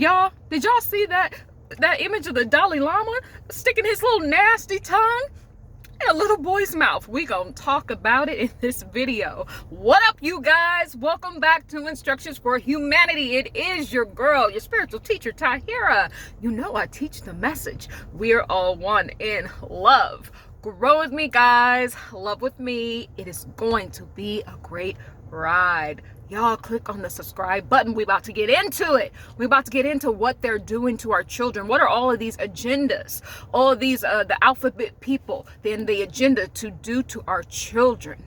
Y'all, did y'all see that image of the Dalai Lama sticking his little nasty tongue in a little boy's mouth? We gonna talk about it in this video. What up, you guys? Welcome back to Instructions for Humanity. It is your girl, your spiritual teacher, Tahirah. You know I teach the message. We're all one in love. Grow with me, guys. Love with me. It is going to be a great ride. Y'all click on the subscribe button. We about to get into it. We about to get into what they're doing to our children. What are all of these agendas? All of these, the alphabet people, then the agenda to do to our children.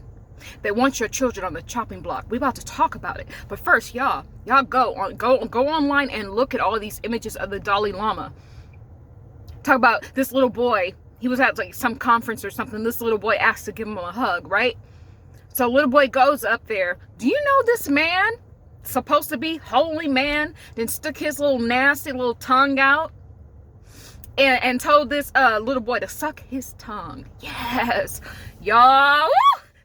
They want your children on the chopping block. We about to talk about it. But first, y'all go online and look at all of these images of the Dalai Lama. Talk about this little boy. He was at like some conference or something. This little boy asked to give him a hug, right? So little boy goes up there. Do you know this man, supposed to be holy man, then stuck his little nasty little tongue out and told this little boy to suck his tongue. Yes, y'all.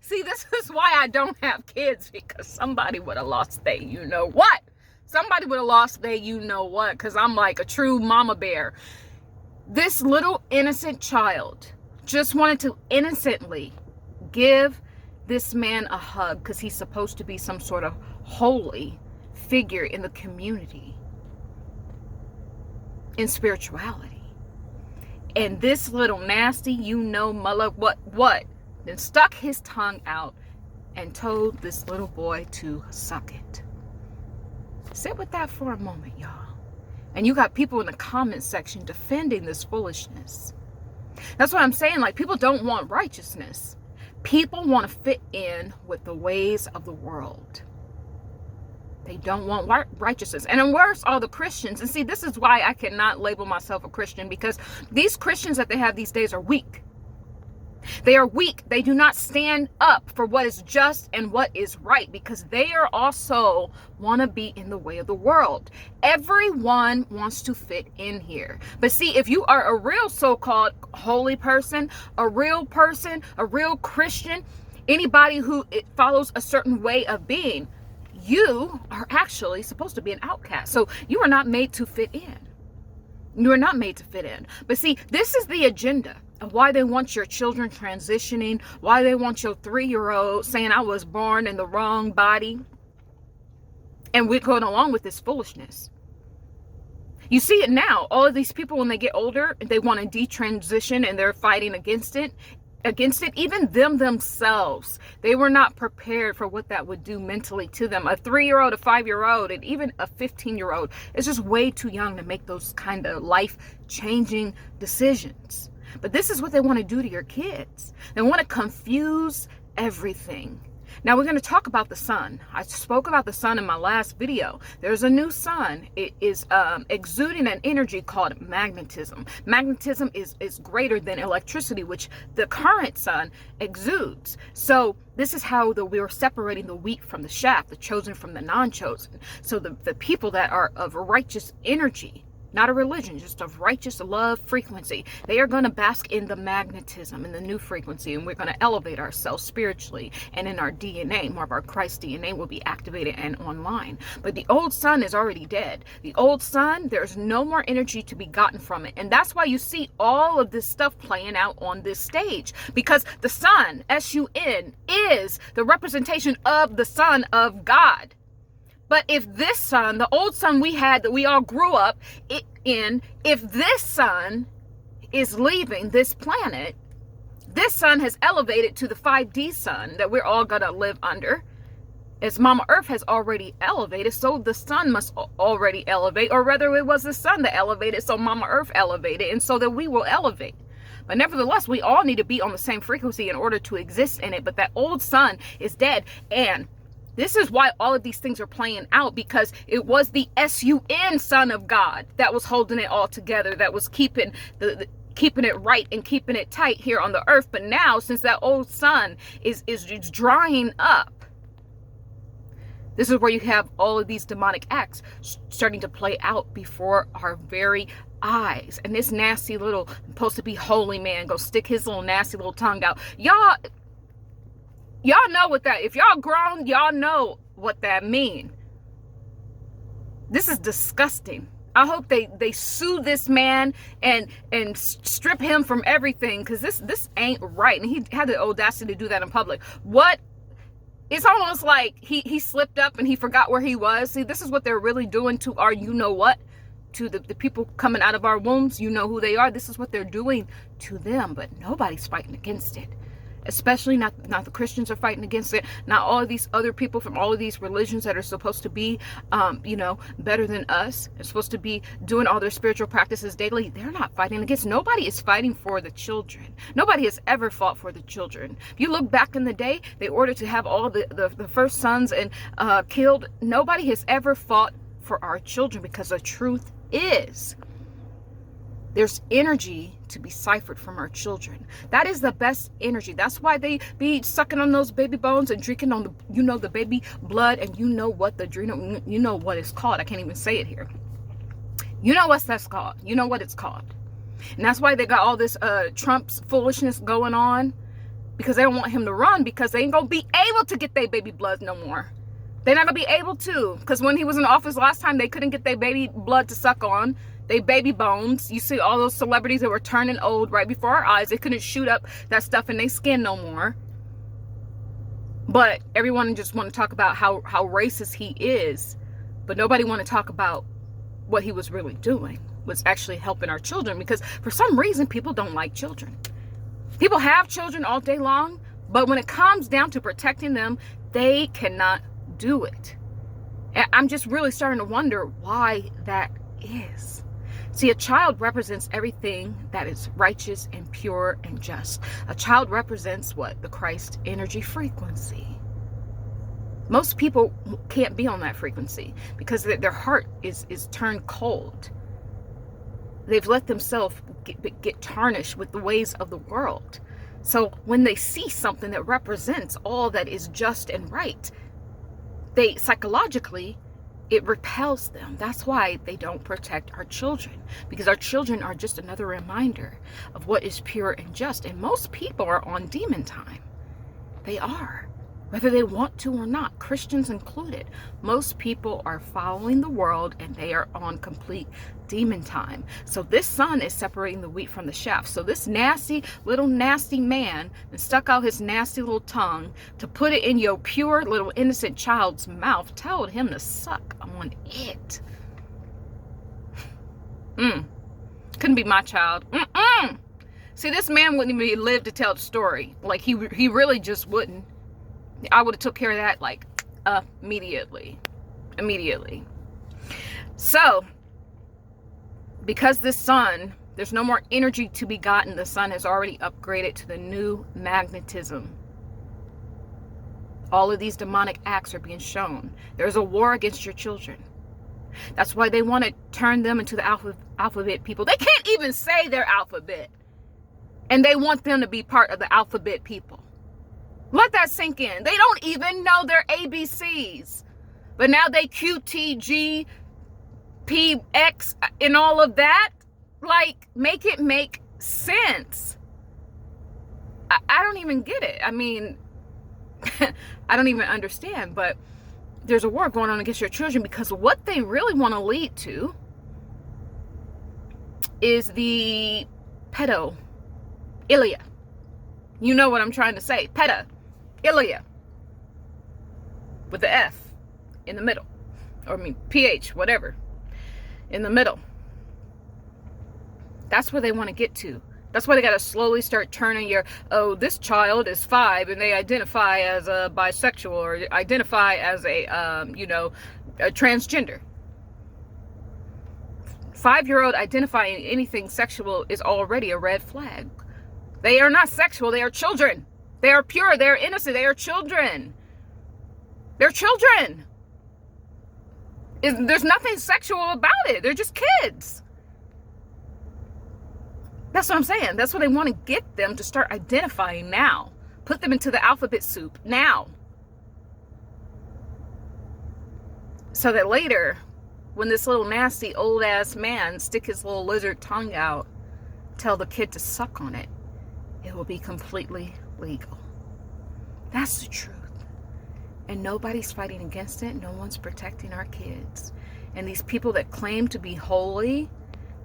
See, this is why I don't have kids, because somebody would have lost their you know what. Somebody would have lost their you know what, because I'm like a true mama bear. This little innocent child just wanted to innocently give this man a hug because he's supposed to be some sort of holy figure in the community, in spirituality. And this little nasty, you know, mullah, what? Then stuck his tongue out and told this little boy to suck it. Sit with that for a moment, y'all. And you got people in the comment section defending this foolishness. That's what I'm saying. Like, people don't want righteousness. People want to fit in with the ways of the world. They don't want righteousness. And then worse, all the Christians. And see, this is why I cannot label myself a Christian, because these Christians that they have these days are weak. They are weak. They do not stand up for what is just and what is right, because they are also want to be in the way of the world. Everyone wants to fit in here. But see, if you are a real so-called holy person, a real Christian, anybody who follows a certain way of being, you are actually supposed to be an outcast. So you are not made to fit in. You are not made to fit in. But see, this is the agenda of why they want your children transitioning, why they want your 3-year-old saying I was born in the wrong body. And we're going along with this foolishness. You see it now. All of these people, when they get older, they want to detransition and they're fighting against it. Even themselves, they were not prepared for what that would do mentally to them. A 3-year-old, a 5-year-old, and even a 15-year-old is just way too young to make those kind of life-changing decisions. But this is what they want to do to your kids. They want to confuse everything. Now we're going to talk about the sun. I spoke about the sun in my last video. There's a new sun. It is exuding an energy called magnetism. Magnetism is greater than electricity, which the current sun exudes. So this is how we are separating the wheat from the chaff, the chosen from the non-chosen. So the people that are of righteous energy, not a religion, just of righteous love frequency, they are going to bask in the magnetism, in the new frequency, and we're going to elevate ourselves spiritually, and in our DNA, more of our Christ DNA will be activated and online. But the old sun is already dead. The old sun, there's no more energy to be gotten from it. And that's why you see all of this stuff playing out on this stage, because the sun, S-U-N, is the representation of the Son of God. But if this sun, the old sun we had that we all grew up in, if this sun is leaving this planet, this sun has elevated to the 5D sun that we're all going to live under. As Mama Earth has already elevated, so the sun must already elevate, or rather it was the sun that elevated, so Mama Earth elevated, and so that we will elevate. But nevertheless, we all need to be on the same frequency in order to exist in it. But that old sun is dead, and this is why all of these things are playing out, because it was the S-U-N Son of God that was holding it all together, that was keeping keeping it right and keeping it tight here on the earth. But now, since that old sun is drying up, this is where you have all of these demonic acts starting to play out before our very eyes. And this nasty little, supposed to be holy man, go stick his little nasty little tongue out. Y'all know what that, if y'all grown, y'all know what that mean. This is disgusting. I hope they sue this man and strip him from everything, because this ain't right. And he had the audacity to do that in public. What? It's almost like he slipped up and he forgot where he was. See, this is what they're really doing to our you-know-what, to the people coming out of our wombs. You know who they are. This is what they're doing to them, but nobody's fighting against it. Especially not the Christians are fighting against it. Not all of these other people from all of these religions that are supposed to be, better than us. They're supposed to be doing all their spiritual practices daily. They're not fighting against. Nobody is fighting for the children. Nobody has ever fought for the children. If you look back in the day, they ordered to have all the first sons and killed. Nobody has ever fought for our children, because the truth is, there's energy to be ciphered from our children. That is the best energy. That's why they be sucking on those baby bones and drinking on the baby blood, and you know what it's called. I can't even say it here. You know what that's called. You know what it's called. And that's why they got all this Trump's foolishness going on, because they don't want him to run, because they ain't gonna be able to get their baby blood no more. They're not gonna be able to, because when he was in office last time, they couldn't get their baby blood to suck on. They baby bones. You see all those celebrities that were turning old right before our eyes. They couldn't shoot up that stuff in their skin no more. But everyone just want to talk about how racist he is. But nobody want to talk about what he was really doing, was actually helping our children. Because for some reason, people don't like children. People have children all day long, but when it comes down to protecting them, they cannot do it. And I'm just really starting to wonder why that is. See, a child represents everything that is righteous and pure and just. A child represents what? The Christ energy frequency. Most people can't be on that frequency because their heart is turned cold. They've let themselves get tarnished with the ways of the world. So when they see something that represents all that is just and right, they psychologically, it repels them. That's why they don't protect our children, because our children are just another reminder of what is pure and just. And most people are on demon time. They are, whether they want to or not, Christians included. Most people are following the world and they are on complete demon time. So this son is separating the wheat from the chaff. So this nasty man stuck out his nasty little tongue to put it in your pure little innocent child's mouth, told him to suck on it. Couldn't be my child. See, this man wouldn't even live to tell the story. Like he really just wouldn't. I would have took care of that like immediately. So because this sun, there's no more energy to be gotten. The sun has already upgraded to the new magnetism. All of these demonic acts are being shown. There's a war against your children. That's why they want to turn them into the alphabet people. They can't even say their alphabet. And they want them to be part of the alphabet people. Let that sink in. They don't even know their ABCs. But now they QTG, PX, and all of that. Like, make it make sense. I don't even get it. I mean, I don't even understand. But there's a war going on against your children, because what they really want to lead to is the pedophilia. You know what I'm trying to say. Pedophilia. With the F in the middle. Or I mean PH, whatever. In the middle. That's where they want to get to. That's why they got to slowly start turning this child is 5 and they identify as a bisexual or identify as a transgender. 5-year-old identifying anything sexual is already a red flag. They are not sexual. They are children. They are pure. They are innocent. They are children. They're children. There's nothing sexual about it. They're just kids. That's what I'm saying. That's what they want to get them to start identifying now. Put them into the alphabet soup now. So that later, when this little nasty old ass man stick his little lizard tongue out, tell the kid to suck on it, it will be completely legal. That's the truth. And nobody's fighting against it. No one's protecting our kids. And these people that claim to be holy,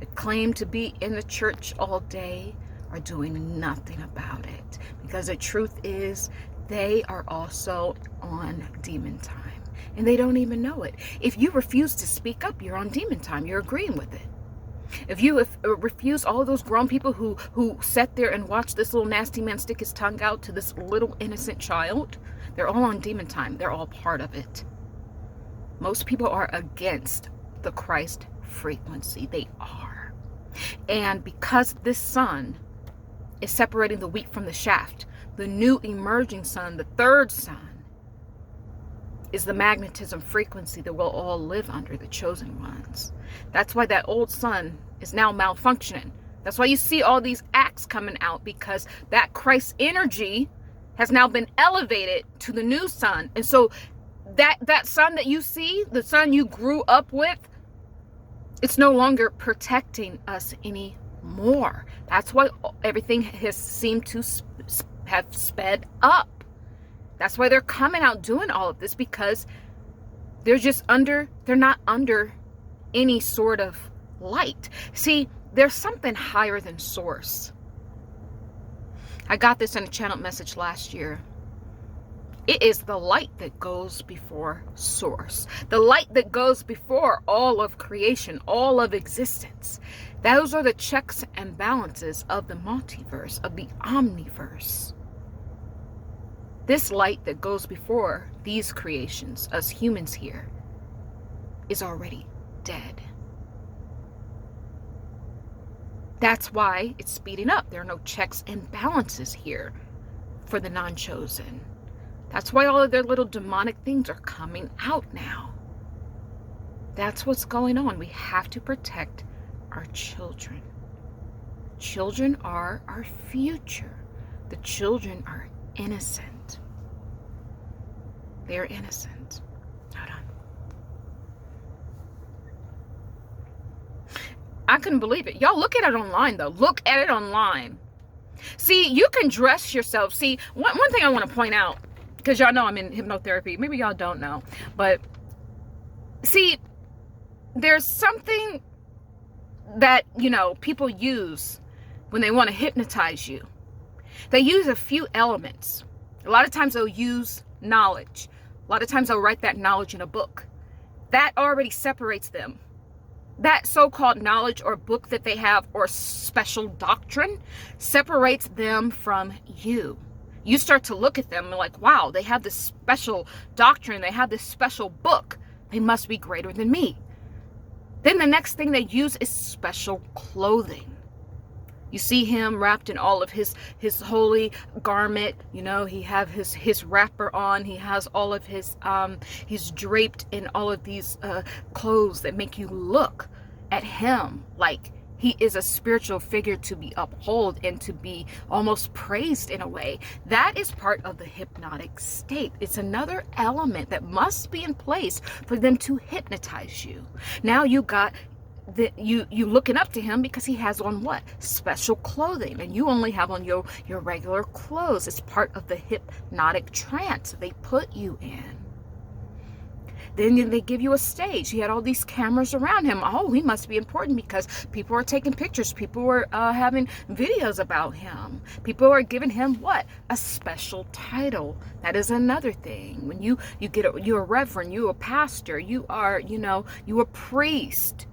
that claim to be in the church all day, are doing nothing about it. Because the truth is, they are also on demon time. And they don't even know it. If you refuse to speak up, you're on demon time. You're agreeing with it. If you refuse, all of those grown people who sat there and watched this little nasty man stick his tongue out to this little innocent child, they're all on demon time. They're all part of it. Most people are against the Christ frequency. They are. And because this sun is separating the wheat from the shaft, the new emerging sun, the third sun, is the magnetism frequency that we'll all live under, the chosen ones. That's why that old sun is now malfunctioning. That's why you see all these acts coming out, because that Christ energy has now been elevated to the new sun. And so that sun that you see, the sun you grew up with, it's no longer protecting us anymore. That's why everything has seemed to have sped up. That's why they're coming out doing all of this, because they're not under any sort of light. See, there's something higher than source. I got this in a channel message last year. It is the light that goes before source. The light that goes before all of creation, all of existence. Those are the checks and balances of the multiverse, of the omniverse. This light that goes before these creations, us humans here, is already dead. That's why it's speeding up. There are no checks and balances here for the non-chosen. That's why all of their little demonic things are coming out now. That's what's going on. We have to protect our children. Children are our future. The children are innocent. They are innocent. Hold on. I couldn't believe it. Y'all, look at it online, though. Look at it online. See, you can dress yourself. See, one thing I want to point out, because y'all know I'm in hypnotherapy. Maybe y'all don't know. But, see, there's something that, people use when they want to hypnotize you. They use a few elements. A lot of times they'll use knowledge. A lot of times they'll write that knowledge in a book. That already separates them. That so-called knowledge or book that they have, or special doctrine, separates them from you. You start to look at them and like, wow, they have this special doctrine. They have this special book. They must be greater than me. Then the next thing they use is special clothing. You see him wrapped in all of his holy garment. He have his wrapper on. He has all of his, he's draped in all of these clothes that make you look at him like he is a spiritual figure to be upheld and to be almost praised in a way. That is part of the hypnotic state. It's another element that must be in place for them to hypnotize you. Now you got you looking up to him because he has on what? Special clothing, and you only have on your regular clothes. It's part of the hypnotic trance they put you in. Then they give you a stage. He had all these cameras around him. Oh, he must be important because people are taking pictures. People are having videos about him. People are giving him what? A special title. That is another thing. When you're a reverend, you're a pastor, you are, you a priest.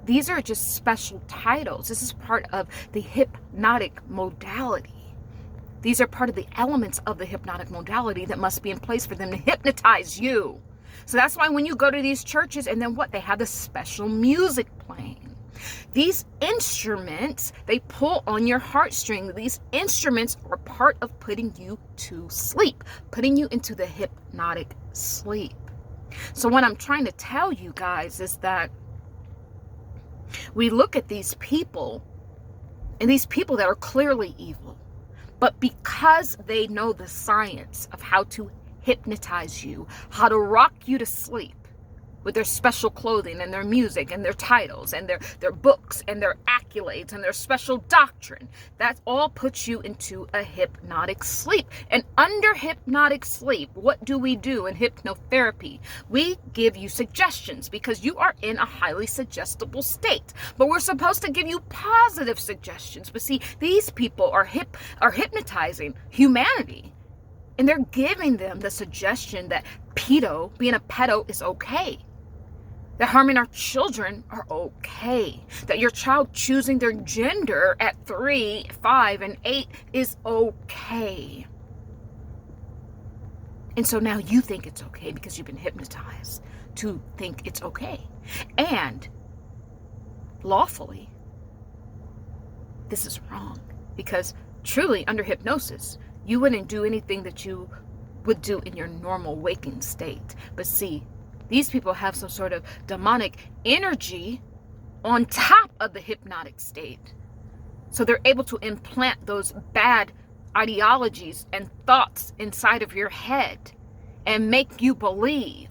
These are just special titles. This is part of the hypnotic modality. These are part of the elements of the hypnotic modality that must be in place for them to hypnotize you. So that's why when you go to these churches, and then what? They have the special music playing. These instruments, they pull on your heartstring. These instruments are part of putting you to sleep, putting you into the hypnotic sleep. So what I'm trying to tell you guys is that we look at these people, and these people that are clearly evil, but because they know the science of how to hypnotize you, how to rock you to sleep, with their special clothing and their music and their titles and their books and their accolades and their special doctrine. That all puts you into a hypnotic sleep. And under hypnotic sleep, what do we do in hypnotherapy? We give you suggestions because you are in a highly suggestible state. But we're supposed to give you positive suggestions. But see, these people are hypnotizing humanity. And they're giving them the suggestion that being a pedo is okay. That harming our children are okay. That your child choosing their gender at 3, 5, and 8 is okay. And so now you think it's okay because you've been hypnotized to think it's okay. And lawfully, this is wrong. Because truly, under hypnosis, you wouldn't do anything that you would do in your normal waking state. But see, these people have some sort of demonic energy on top of the hypnotic state. So they're able to implant those bad ideologies and thoughts inside of your head and make you believe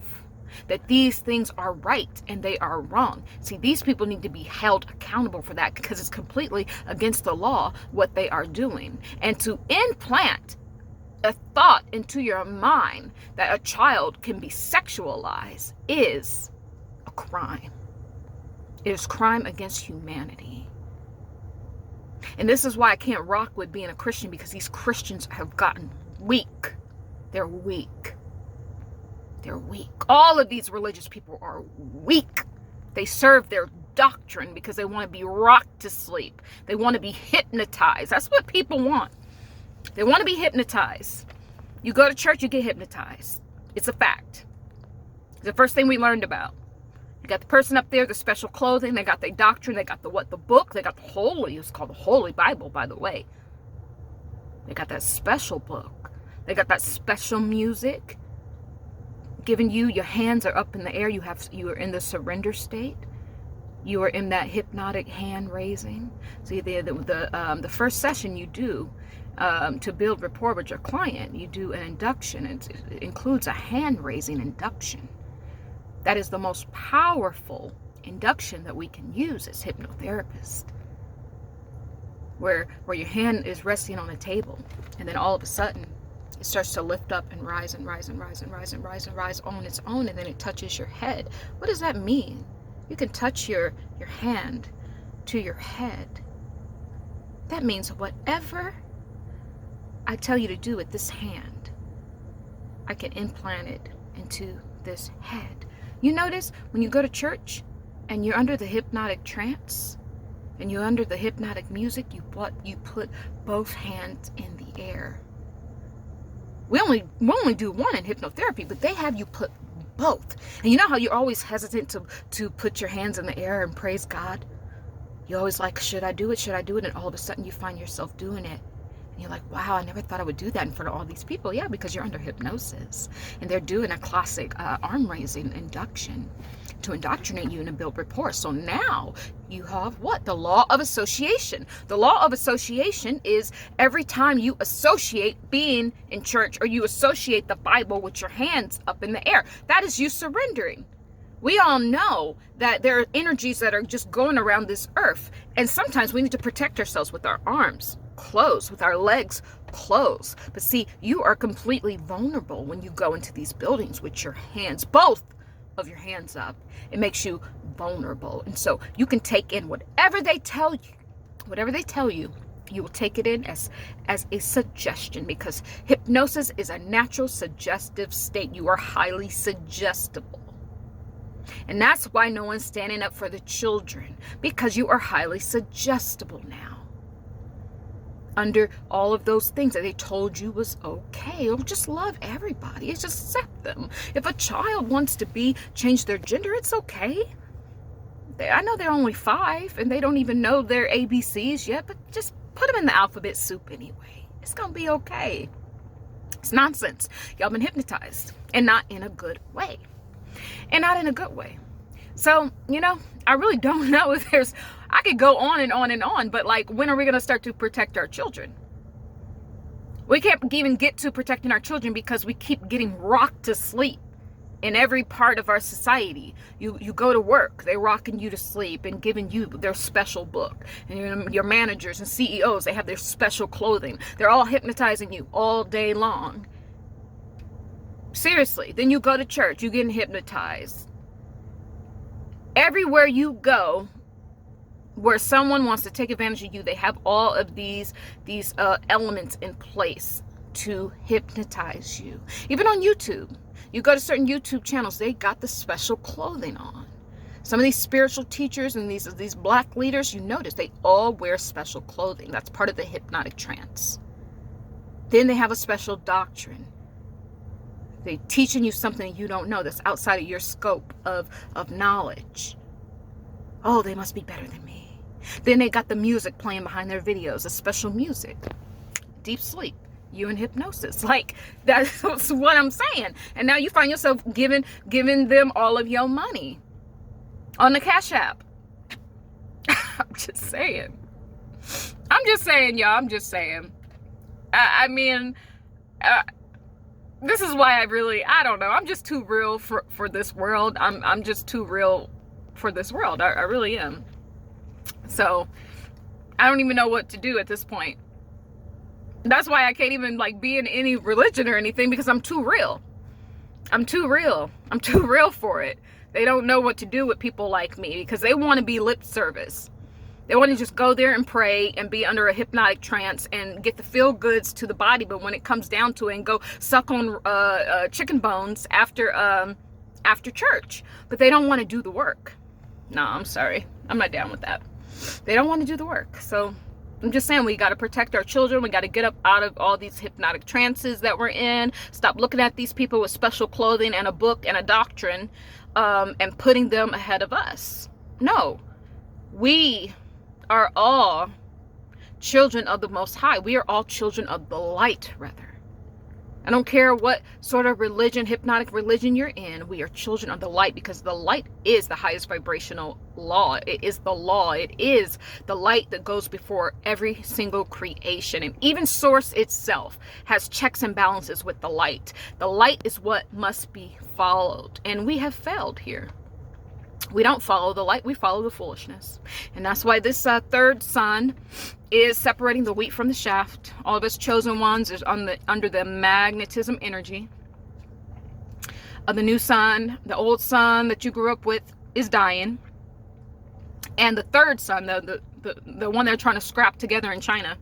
that these things are right and they are wrong. See, these people need to be held accountable for that because it's completely against the law what they are doing. And to implant a thought into your mind that a child can be sexualized is a crime. It is crime against humanity. And this is why I can't rock with being a Christian, because these Christians have gotten weak. They're weak. They're weak. All of these religious people are weak. They serve their doctrine because they want to be rocked to sleep. They want to be hypnotized. That's what people want. They want to be hypnotized. You go to church, you get hypnotized. It's a fact. It's the first thing we learned about. You got the person up there, the special clothing, they got their doctrine, they got the book, they got the holy, it's called the Holy Bible, by the way. They got that special book. They got that special music. Giving you, your hands are up in the air, you are in the surrender state. You are in that hypnotic hand raising. See, the first session you do to build rapport with your client, you do an induction. It includes a hand raising induction. That is the most powerful induction that we can use as hypnotherapists. Where your hand is resting on a table, and then all of a sudden it starts to lift up and rise and rise and rise and rise and rise and rise on its own, and then it touches your head. What does that mean? You can touch your hand to your head. That means whatever I tell you to do with this hand, I can implant it into this head. You notice when you go to church and you're under the hypnotic trance and you're under the hypnotic music, you put both hands in the air. We only do one in hypnotherapy, but they have you put both. And you know how you're always hesitant to put your hands in the air and praise God? You're always like, should I do it? Should I do it? And all of a sudden you find yourself doing it. And you're like, wow, I never thought I would do that in front of all these people. Yeah, because you're under hypnosis. And they're doing a classic arm-raising induction to indoctrinate you and to build rapport. So now you have what? The law of association. The law of association is every time you associate being in church or you associate the Bible with your hands up in the air, that is you surrendering. We all know that there are energies that are just going around this earth. And sometimes we need to protect ourselves with our arms closed, with our legs closed. But see, you are completely vulnerable when you go into these buildings with your hands, both of your hands up. It makes you vulnerable. And so you can take in whatever they tell you, you will take it in as a suggestion, because hypnosis is a natural suggestive state. You are highly suggestible. And that's why no one's standing up for the children, because you are highly suggestible now. Under all of those things that they told you was okay. Or just love everybody. It's just accept them. If a child wants to change their gender, it's okay. I know they're only 5 and they don't even know their ABCs yet, but just put them in the alphabet soup anyway. It's going to be okay. It's nonsense. Y'all been hypnotized, and not in a good way. And not in a good way. So, I really don't know if I could go on and on and on, but like, when are we going to start to protect our children? We can't even get to protecting our children because we keep getting rocked to sleep in every part of our society. You go to work, they're rocking you to sleep and giving you their special book. And your managers and CEOs, they have their special clothing. They're all hypnotizing you all day long. Seriously. Then you go to church, you're getting hypnotized. Everywhere you go where someone wants to take advantage of you, they have all of these elements in place to hypnotize you. Even on YouTube, you go to certain YouTube channels, they got the special clothing on. Some of these spiritual teachers and these black leaders, you notice they all wear special clothing. That's part of the hypnotic trance. Then they have a special doctrine. They're teaching you something you don't know that's outside of your scope of knowledge. Oh, they must be better than me. Then they got the music playing behind their videos, a special music. Deep sleep. You in hypnosis. Like, that's what I'm saying. And now you find yourself giving them all of your money on the Cash App. I'm just saying. Y'all. I'm just saying. I mean, this is why I don't know. I'm just too real for this world. I'm just too real for this world. I really am. So I don't even know what to do at this point. That's why I can't even be in any religion or anything, because I'm too real. I'm too real for it. They don't know what to do with people like me because they want to be lip service. They want to just go there and pray and be under a hypnotic trance and get the feel goods to the body. But when it comes down to it, and go suck on chicken bones after church. But they don't want to do the work. No, I'm sorry. I'm not down with that. They don't want to do the work. So I'm just saying, we got to protect our children. We got to get up out of all these hypnotic trances that we're in. Stop looking at these people with special clothing and a book and a doctrine and putting them ahead of us. No, we are all children of the Most High. We are all children of the light, rather. I don't care what sort of religion, hypnotic religion you're in. We are children of the light, because the light is the highest vibrational law. It is the law. It is the light that goes before every single creation. And even Source itself has checks and balances with the light. The light is what must be followed. And we have failed here. We don't follow the light. We follow the foolishness. And that's why this third sun is separating the wheat from the shaft. All of us chosen ones is under the magnetism energy of the new sun. The old sun that you grew up with is dying. And the third sun, the one they're trying to scrap together in China,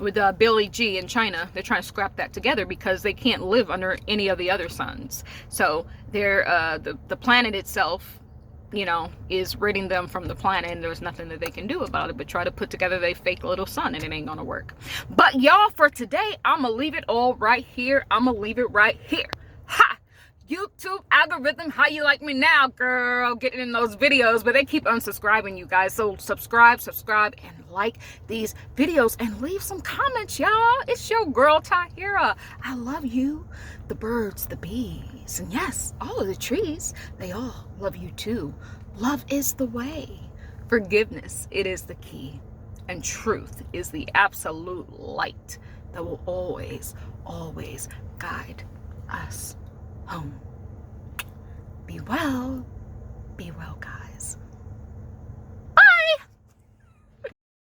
with Billy G in China, they're trying to scrap that together because they can't live under any of the other suns. So they're the planet itself, is ridding them from the planet, and there's nothing that they can do about it but try to put together their fake little sun, and it ain't gonna work. But y'all, for today, I'm gonna leave it all right here. Ha! YouTube algorithm, how you like me now, girl? Getting in those videos, but they keep unsubscribing, you guys. So subscribe, and like these videos, and leave some comments, y'all. It's your girl, Tahirah. I love you, the birds, the bees, and yes, all of the trees. They all love you too. Love is the way. Forgiveness, it is the key. And truth is the absolute light that will always, always guide us home. Be well, guys.